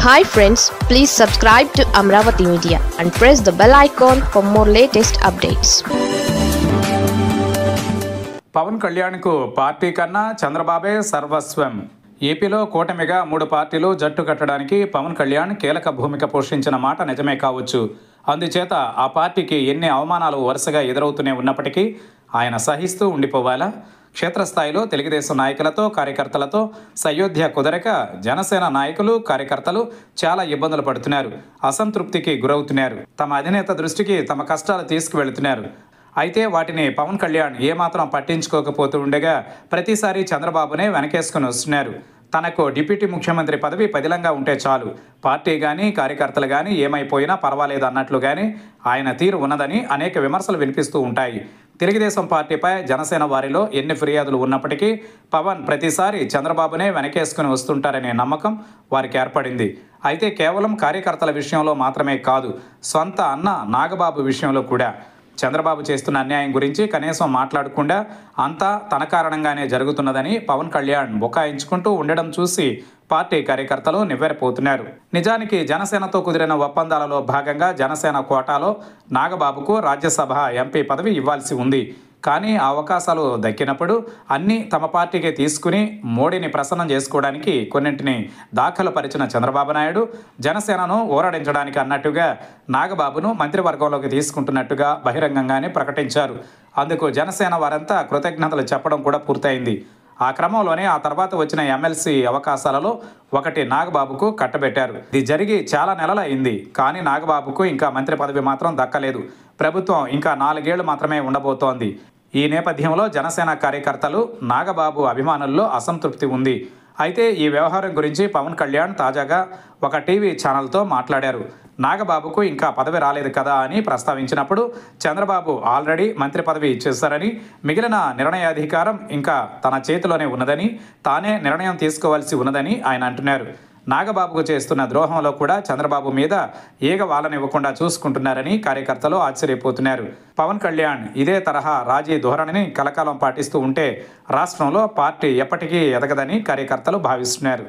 Hi friends, please subscribe to Amravati Media and press the bell icon for more latest updates. Pawan కళ్యాణ్కు party కన్నా చంద్రబాబే సర్వస్వం. ఏపీలో కూటమిగా 3 పార్టీలు జట్టు కట్టడానికి పవన్ కళ్యాణ్ కీలక భూమిక పోషించిన మాట నిజమే కావచ్చు. అందుచేత ఆ పార్టీకి ఎన్ని అవమానాలు వరుసగా ఎదురవుతూనే ఉన్నప్పటికీ ఆయన సహిస్తూ ఉండిపోవాలా? క్షేత్రస్థాయిలో తెలుగుదేశం నాయకులతో కార్యకర్తలతో సయోధ్య కుదరక జనసేన నాయకులు కార్యకర్తలు చాలా ఇబ్బందులు పడుతున్నారు, అసంతృప్తికి గురవుతున్నారు. తమ అధినేత దృష్టికి తమ కష్టాలు తీసుకువెళుతున్నారు. అయితే వాటిని పవన్ కళ్యాణ్ ఏమాత్రం పట్టించుకోకపోతూ ఉండగా ప్రతిసారి చంద్రబాబునే వెనకేసుకుని వస్తున్నారు. తనకు డిప్యూటీ ముఖ్యమంత్రి పదవి పదిలంగా ఉంటే చాలు, పార్టీ కానీ కార్యకర్తలు కానీ ఏమైపోయినా పర్వాలేదు అన్నట్లుగానే ఆయన తీరు ఉన్నదని అనేక విమర్శలు వినిపిస్తూ ఉంటాయి. తెలుగుదేశం పార్టీపై జనసేన వారిలో ఎన్ని ఫిర్యాదులు ఉన్నప్పటికీ పవన్ ప్రతిసారి చంద్రబాబునే వెనకేసుకుని వస్తుంటారనే నమ్మకం వారికి ఏర్పడింది. అయితే కేవలం కార్యకర్తల విషయంలో మాత్రమే కాదు, సొంత అన్న నాగబాబు విషయంలో కూడా చంద్రబాబు చేస్తున్న అన్యాయం గురించి కనీసం మాట్లాడకుండా అంతా తన కారణంగానే జరుగుతున్నదని పవన్ కళ్యాణ్ బుకాయించుకుంటూ ఉండడం చూసి పార్టీ కార్యకర్తలు నివ్వెరపోతున్నారు. నిజానికి జనసేనతో కుదిరిన ఒప్పందాలలో భాగంగా జనసేన కోటాలో నాగబాబుకు రాజ్యసభ ఎంపీ పదవి ఇవ్వాల్సి ఉంది. కానీ ఆ అవకాశాలు దక్కినప్పుడు అన్నీ తమ పార్టీకే తీసుకుని మోడీని ప్రసన్నం చేసుకోవడానికి కొన్నింటిని దాఖలు పరిచిన చంద్రబాబు నాయుడు జనసేనను ఊరడించడానికి అన్నట్టుగా నాగబాబును మంత్రివర్గంలోకి తీసుకుంటున్నట్టుగా బహిరంగంగానే ప్రకటించారు. అందుకు జనసేన వారంతా కృతజ్ఞతలు చెప్పడం కూడా పూర్తయింది. ఆ క్రమంలోనే ఆ తర్వాత వచ్చిన ఎమ్మెల్సీ అవకాశాలలో ఒకటి నాగబాబుకు కట్టబెట్టారు. ఇది జరిగి చాలా నెలలు అయింది, కానీ నాగబాబుకు ఇంకా మంత్రి పదవి మాత్రం దక్కలేదు. ప్రభుత్వం ఇంకా 4 ఏళ్లు మాత్రమే ఉండబోతోంది. ఈ నేపథ్యంలో జనసేన కార్యకర్తలు నాగబాబు అభిమానుల్లో అసంతృప్తి ఉంది. అయితే ఈ వ్యవహారం గురించి పవన్ కళ్యాణ్ తాజాగా ఒక టీవీ ఛానల్తో మాట్లాడారు. నాగబాబుకు ఇంకా పదవి రాలేదు కదా అని ప్రస్తావించినప్పుడు చంద్రబాబు ఆల్రెడీ మంత్రి పదవి ఇచ్చేశారని, మిగిలిన నిర్ణయాధికారం ఇంకా తన చేతిలోనే ఉన్నదని, తానే నిర్ణయం తీసుకోవాల్సి ఉన్నదని ఆయన అంటున్నారు. నాగబాబుకు చేస్తున్న ద్రోహంలో కూడా చంద్రబాబు మీద ఏగ వాలనివ్వకుండా చూసుకుంటున్నారని కార్యకర్తలు ఆశ్చర్యపోతున్నారు. పవన్ కళ్యాణ్ ఇదే తరహా రాజీ ధోరణిని కలకాలం పాటిస్తూ ఉంటే రాష్ట్రంలో పార్టీ ఎప్పటికీ ఎదగదని కార్యకర్తలు భావిస్తున్నారు.